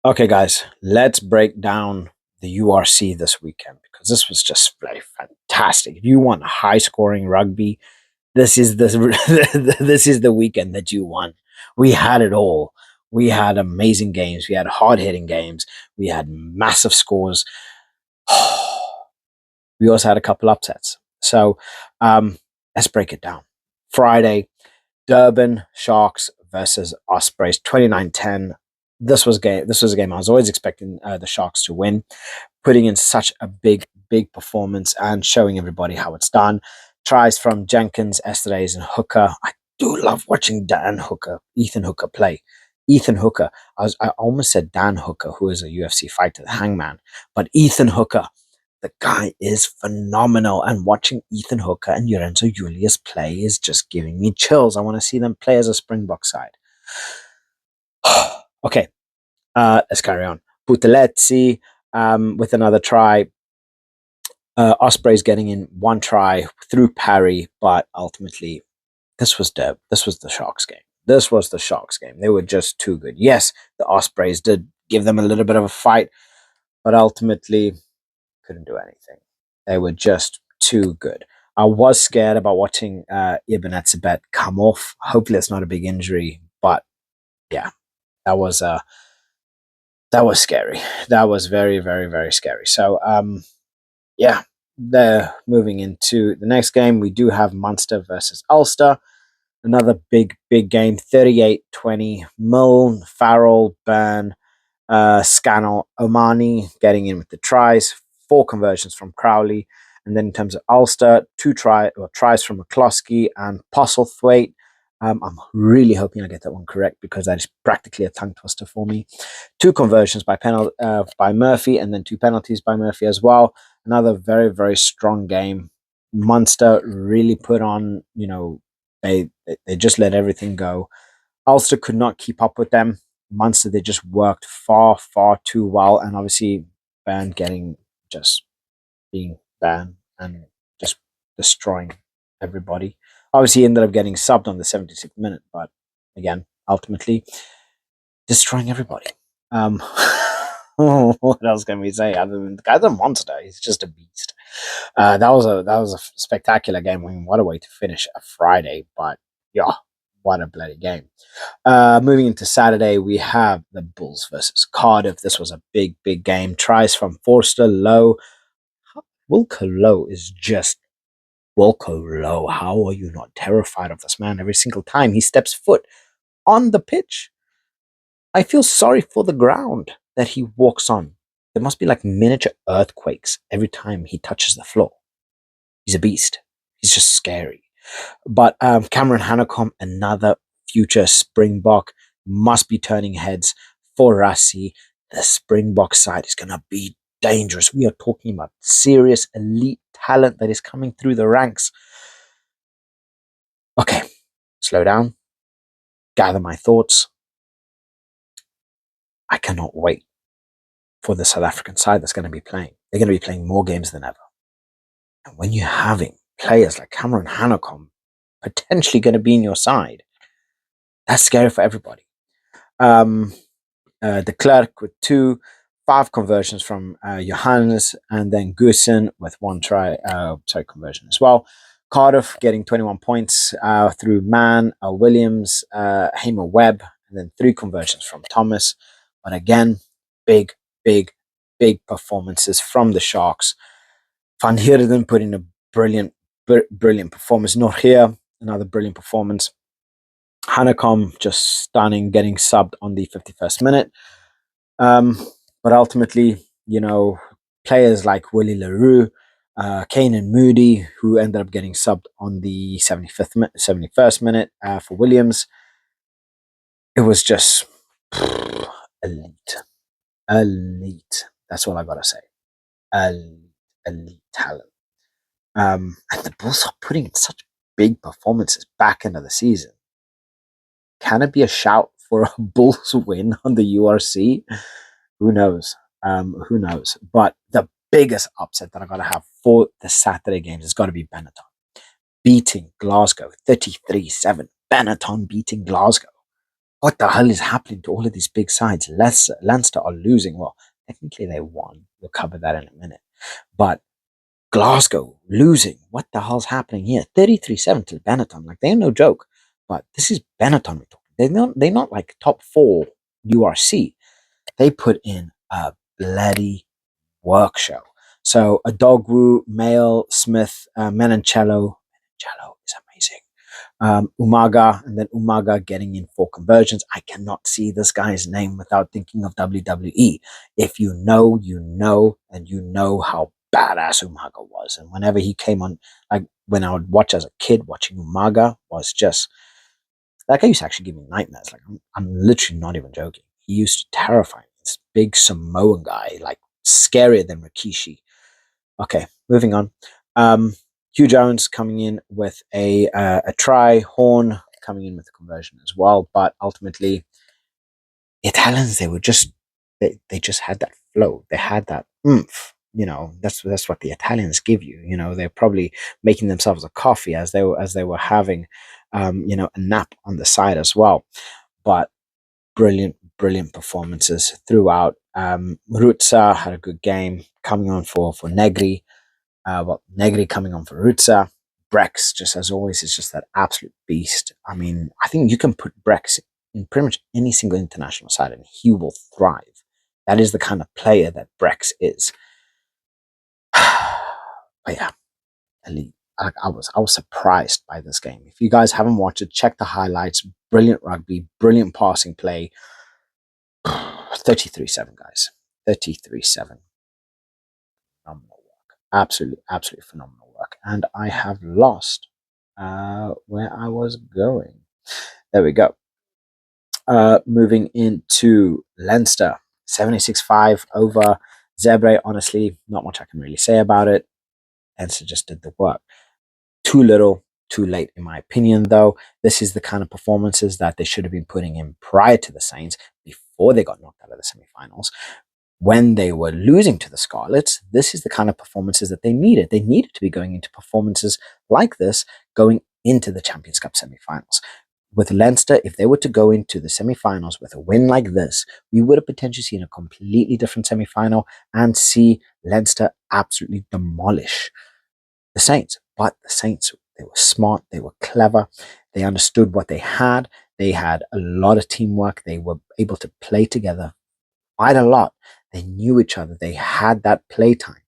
Okay, guys, let's break down the URC this weekend because this was just like fantastic. If you want high scoring rugby, this is the this is the weekend that you want. We had it all. We had amazing games. We had hard hitting games. We had massive scores. We also had a couple upsets. So um, let's break it down. Friday, Durban Sharks versus Ospreys, 29-10. This was a game I was always expecting the Sharks to win, putting in such a big performance and showing everybody how it's done. Tries from Jenkins, Estedes, and Hooker. I do love watching Ethan Hooker play. Ethan Hooker. I almost said Dan Hooker, who is a UFC fighter, the Hangman, but Ethan Hooker. The guy is phenomenal, and watching Ethan Hooker and Lorenzo Julius play is just giving me chills. I want to see them play as a Springbok side. Okay, let's carry on. Putelezzi with another try. Ospreys getting in one try through parry, but ultimately this was the Sharks game. This was the Sharks game. They were just too good. Yes, the Ospreys did give them a little bit of a fight, but ultimately couldn't do anything. They were just too good. I was scared about watching Ibn Etzebet come off. Hopefully, it's not a big injury, but yeah, that was that was scary. That was very scary. So yeah, they're moving into the next game. We do have Munster versus Ulster. Another big game. 38-20. Milne, Farrell, Byrne, Scannell, Omani getting in with the tries. 4 conversions from Crowley. And then in terms of Ulster, tries from McCloskey and Postlethwaite. I'm really hoping I get that one correct because that is practically a tongue twister for me. 2 conversions by Murphy, and then 2 penalties by Murphy as well. Another very strong game. Munster really put on, they just let everything go. Ulster could not keep up with them. Munster, they just worked far too well, and obviously Byrne just being Byrne and just destroying everybody. Obviously, he ended up getting subbed on the 76th minute, but again, ultimately destroying everybody. What else can we say other than the guy's a monster? He's just a beast. That was a spectacular game. I mean, what a way to finish a Friday! But yeah, what a bloody game. Moving into Saturday, we have the Bulls versus Cardiff. This was a big game. Tries from Forster, Lowe. Wilco Lowe is just Wilco Lowe. How are you not terrified of this man every single time he steps foot on the pitch? I feel sorry for the ground that he walks on. There must be like miniature earthquakes every time he touches the floor. He's a beast. He's just scary. But Cameron Hanekom, another future Springbok, must be turning heads for Rassie. The Springbok side is going to be dangerous. We are talking about serious elite talent that is coming through the ranks. Okay, slow down, gather my thoughts. I cannot wait for the South African side that's going to be playing. They're going to be playing more games than ever. And when you're having players like Cameron Hanekom potentially going to be in your side, that's scary for everybody. De Klerk with 2, 5 conversions from Johannes, and then Goosen with 1 conversion as well. Cardiff getting 21 points through Mann, Williams, Hamer Webb, and then 3 conversions from Thomas. But again, big performances from the Sharks. Van Heerden put in a brilliant performance. Not here, another brilliant performance. Hanekom just stunning, getting subbed on the 51st minute. But ultimately, players like Willie LaRue, Kanan Moody, who ended up getting subbed on the 71st minute for Williams. It was just elite. That's all I gotta say. Elite talent. And the Bulls are putting in such big performances back into the season. Can it be a shout for a Bulls win on the URC? Who knows? Who knows? But the biggest upset that I gotta have for the Saturday games has got to be Benetton beating Glasgow 33-7. Benetton beating Glasgow. what the hell is happening to all of these big sides? Leinster are losing. Well, technically they won. We'll cover that in a minute. But Glasgow losing. What the hell's happening here? 33-7 to Benetton. Like, they're no joke. But this is Benetton we're talking. They're not like top 4 URC. They put in a bloody work show. So Adogwu, Mail, Smith, Menoncello. Menoncello is amazing. Umaga, and then Umaga getting in 4 conversions. I cannot see this guy's name without thinking of WWE. If you know, you know, and you know how badass Umaga was. And whenever he came on, like when I would watch as a kid, watching Umaga was just, that guy used to actually give me nightmares. Like, I'm literally not even joking. He used to terrify me. This big Samoan guy, like scarier than Rikishi. Okay, moving on. Hugh Jones coming in with a try. Horn coming in with a conversion as well. But ultimately, the Italians, they just had that flow. They had that oomph. That's what the Italians give you. They're probably making themselves a coffee as they were having, a nap on the side as well. But brilliant performances throughout. Rutsa had a good game coming on for Negri. Negri coming on for Rutsa. Brex, just as always, is just that absolute beast. I mean, I think you can put Brex in pretty much any single international side and he will thrive. That is the kind of player that Brex is. But yeah, elite. I was surprised by this game. If you guys haven't watched it, check the highlights. Brilliant rugby, brilliant passing play. 33-7, guys. 33-7. Phenomenal work. Absolutely phenomenal work. And I have lost where I was going. There we go. Moving into Leinster. 76-5 over Sabres. Honestly, not much I can really say about it. Leinster just did the work. Too little, too late, in my opinion, though. This is the kind of performances that they should have been putting in prior to the Saints, before they got knocked out of the semi-finals. When they were losing to the Scarlets, this is the kind of performances that they needed. They needed to be going into performances like this, going into the Champions Cup semi-finals. With Leinster, if they were to go into the semi-finals with a win like this, we would have potentially seen a completely different semi-final and see Leinster absolutely demolish the Saints. But the Saints, they were smart, they were clever, they understood what they had. They had a lot of teamwork. They were able to play together quite a lot. They knew each other. They had that playtime.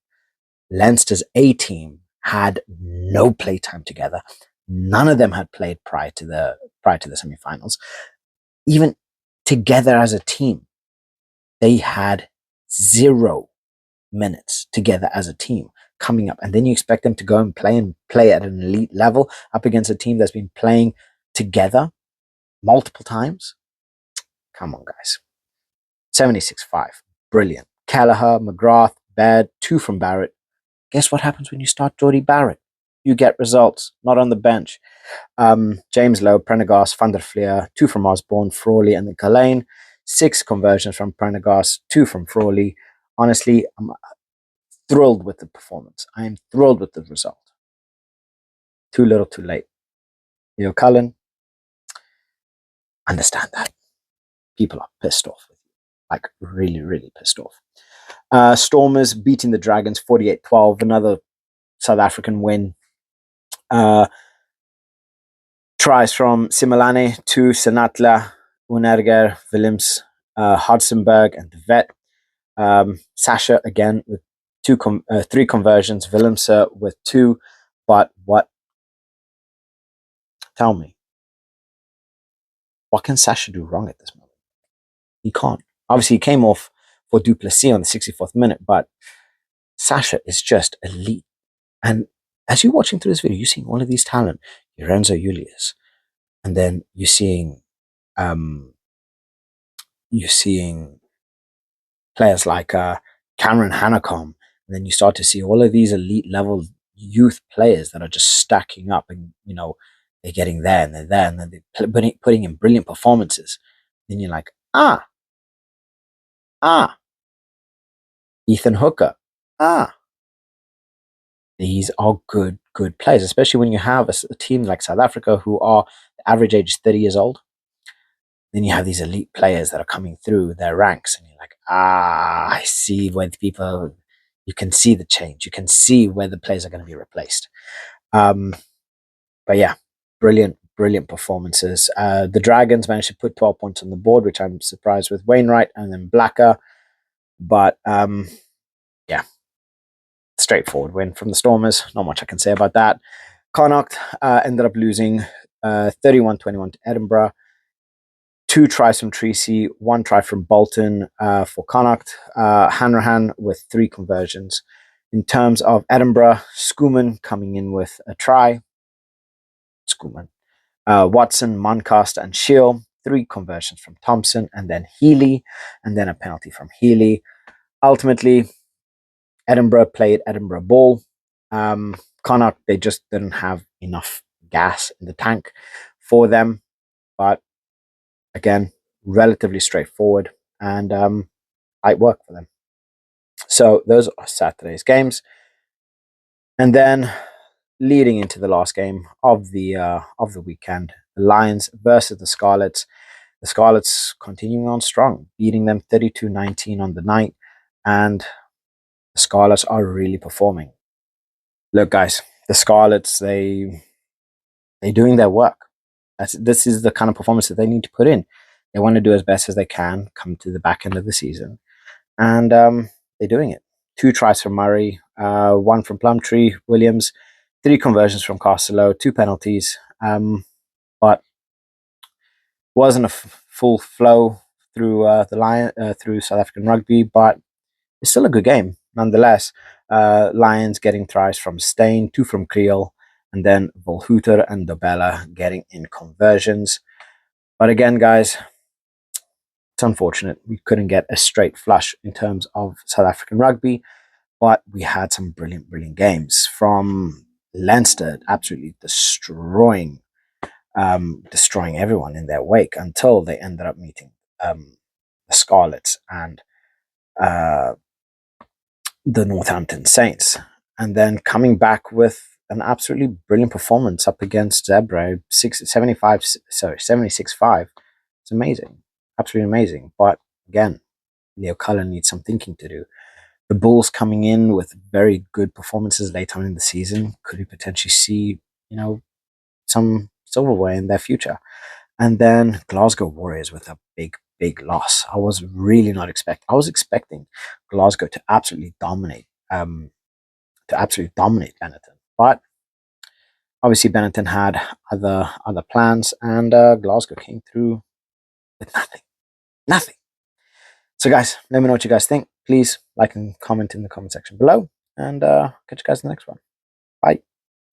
Leinster's A team had no playtime together. None of them had played prior to the semi-finals. Even together as a team, they had 0 minutes together as a team coming up. And then you expect them to go and play at an elite level up against a team that's been playing together multiple times. Come on, guys. 76-5. Brilliant. Kelleher, McGrath, Baird, 2 from Barrett. Guess what happens when you start Geordie Barrett? You get results, not on the bench. James Lowe, Prendergast, Van der Fleer, 2 from Osborne, Frawley, and then Cullen. 6 conversions from Prendergast, 2 from Frawley. Honestly, I'm thrilled with the performance. I am thrilled with the result. Too little, too late. Cullen, understand that. People are pissed off with you. Like, really, really pissed off. Stormers beating the Dragons 48-12, another South African win. Tries from Simelane to Senatla, Unerger, Willems, Hodsenberg, and Vet. Sasha again with 3 conversions. Willems with 2. But tell me, what can Sasha do wrong at this moment? He can't. Obviously, he came off for Duplessis on the 64th minute, but Sasha is just elite. And as you're watching through this video, you're seeing all of these talent. Lorenzo Julius, and then you're seeing players like Cameron Hanacom, and then you start to see all of these elite level youth players that are just stacking up, and they're getting there and they're there, and then they're putting in brilliant performances. Then you're like, Ethan Hooker, these are good players, especially when you have a team like South Africa, who are, the average age is 30 years old. then you have these elite players that are coming through their ranks, and you're like, I see where the people. You can see the change. You can see where the players are going to be replaced. But yeah, brilliant performances. The Dragons managed to put 12 points on the board, which I'm surprised with Wainwright and then Blacker. But yeah, straightforward win from the Stormers. Not much I can say about that. Connacht ended up losing 31-21 to Edinburgh. 2 tries from Treacy, 1 try from Bolton for Connacht. Hanrahan with 3 conversions. In terms of Edinburgh, Schoeman coming in with a try. Schoeman. Watson, Moncaster, and Shield. 3 conversions from Thompson, and then Healy, and then a penalty from Healy. Ultimately, Edinburgh played Edinburgh ball. Connacht, they just didn't have enough gas in the tank for them. But again, relatively straightforward, and might work for them. So those are Saturday's games. And then leading into the last game of the weekend, the Lions versus the Scarlets. The Scarlets continuing on strong, beating them 32-19 on the night, and the Scarlets are really performing. Look, guys, the Scarlets, they're doing their work. This is the kind of performance that they need to put in. They want to do as best as they can come to the back end of the season, and they're doing it. 2 tries from Murray, 1 from Plumtree, Williams, 3 conversions from Costello, 2 penalties, but wasn't a full flow through through South African rugby, but it's still a good game nonetheless. Lions getting tries from Steyn, 2 from Creel, and then Volhuter and Dobella getting in conversions. But again, guys, it's unfortunate we couldn't get a straight flush in terms of South African rugby, but we had some brilliant games from Leinster, absolutely destroying everyone in their wake until they ended up meeting the Scarlets and the Northampton Saints, and then coming back with an absolutely brilliant performance up against Zebra, 76-5. It's amazing, absolutely amazing. But again, Leo Cullen needs some thinking to do. The Bulls coming in with very good performances late on in the season. Could we potentially see, some silverware in their future? And then Glasgow Warriors with a big loss. I was really not expecting. I was expecting Glasgow to absolutely dominate, Benetton. But obviously Benetton had other plans, and Glasgow came through with nothing. So guys, let me know what you guys think. Please like and comment in the comment section below, and catch you guys in the next one. Bye.